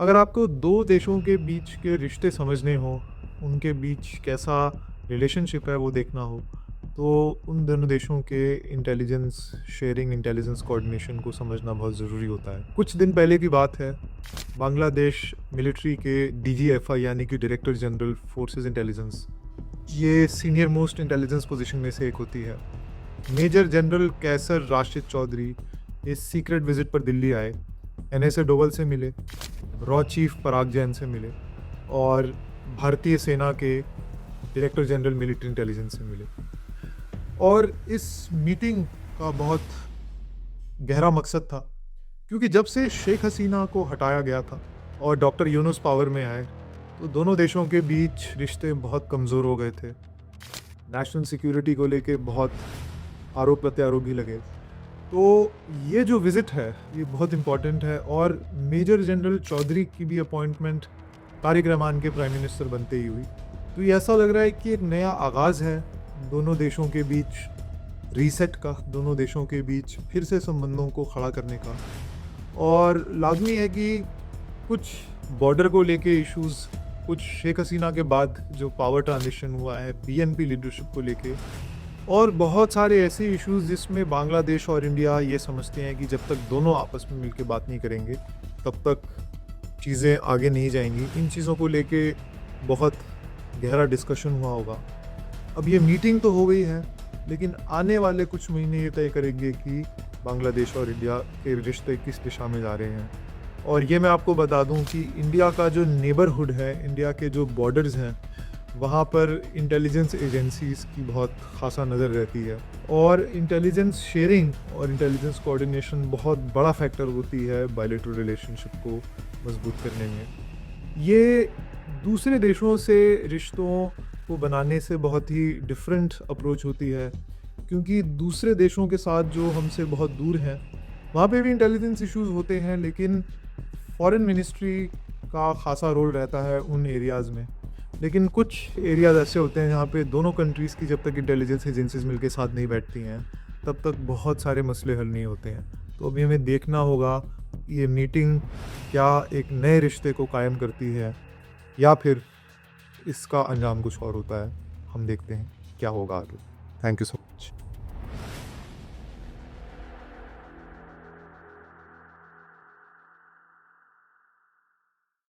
अगर आपको दो देशों के बीच के रिश्ते समझने हो, उनके बीच कैसा रिलेशनशिप है वो देखना हो, तो उन दोनों देशों के इंटेलिजेंस शेयरिंग, इंटेलिजेंस कोऑर्डिनेशन को समझना बहुत ज़रूरी होता है। कुछ दिन पहले की बात है, बांग्लादेश मिलिट्री के डीजीएफआई यानी कि डायरेक्टर जनरल फोर्सेस इंटेलिजेंस, ये सीनियर मोस्ट इंटेलिजेंस पोजीशन में से एक होती है। मेजर जनरल कैसर राशिद चौधरी इस सीक्रेट विजिट पर दिल्ली आए, एनएसए डोवल से मिले, रॉ चीफ पराग जैन से मिले और भारतीय सेना के डायरेक्टर जनरल मिलिट्री इंटेलिजेंस से मिले। और इस मीटिंग का बहुत गहरा मकसद था, क्योंकि जब से शेख हसीना को हटाया गया था और डॉक्टर यूनुस पावर में आए, तो दोनों देशों के बीच रिश्ते बहुत कमज़ोर हो गए थे। नेशनल सिक्योरिटी को लेके बहुत आरोप प्रत्यारोप भी लगे। तो ये जो विज़िट है ये बहुत इम्पॉर्टेंट है, और मेजर जनरल चौधरी की भी अपॉइंटमेंट तारिक रहमान के प्राइम मिनिस्टर बनते ही हुई। तो ये ऐसा लग रहा है कि एक नया आगाज़ है दोनों देशों के बीच रीसेट का, दोनों देशों के बीच फिर से संबंधों को खड़ा करने का। और लाजमी है कि कुछ बॉर्डर को लेके इश्यूज़, कुछ शेख हसीना के बाद जो पावर ट्रांजिशन हुआ है बीएनपी लीडरशिप को लेके, और बहुत सारे ऐसे इश्यूज़ जिसमें बांग्लादेश और इंडिया ये समझते हैं कि जब तक दोनों आपस में मिलकर बात नहीं करेंगे तब तक चीज़ें आगे नहीं जाएंगी। इन चीज़ों को लेके बहुत गहरा डिस्कशन हुआ होगा। अब ये मीटिंग तो हो गई है, लेकिन आने वाले कुछ महीने ये तय करेंगे कि बांग्लादेश और इंडिया के रिश्ते किस दिशा में जा रहे हैं। और ये मैं आपको बता दूं कि इंडिया का जो नेबरहुड है, इंडिया के जो बॉर्डर्स हैं, वहाँ पर इंटेलिजेंस एजेंसीज़ की बहुत ख़ासा नज़र रहती है, और इंटेलिजेंस शेयरिंग और इंटेलिजेंस कोऑर्डिनेशन बहुत बड़ा फैक्टर होती है बायलैटरल रिलेशनशिप को मजबूत करने में। ये दूसरे देशों से रिश्तों को बनाने से बहुत ही डिफरेंट अप्रोच होती है, क्योंकि दूसरे देशों के साथ जो हमसे बहुत दूर हैं वहाँ पे भी इंटेलिजेंस इश्यूज़ होते हैं, लेकिन फॉरेन मिनिस्ट्री का ख़ासा रोल रहता है उन एरियाज़ में। लेकिन कुछ एरियाज़ ऐसे होते हैं जहाँ पे दोनों कंट्रीज़ की जब तक इंटेलिजेंस एजेंसीज मिलके साथ नहीं बैठती हैं तब तक बहुत सारे मसले हल नहीं होते हैं। तो अभी हमें देखना होगा ये मीटिंग क्या एक नए रिश्ते को कायम करती है या फिर इसका अंजाम कुछ और होता है। हम देखते हैं क्या होगा आगे। Thank you so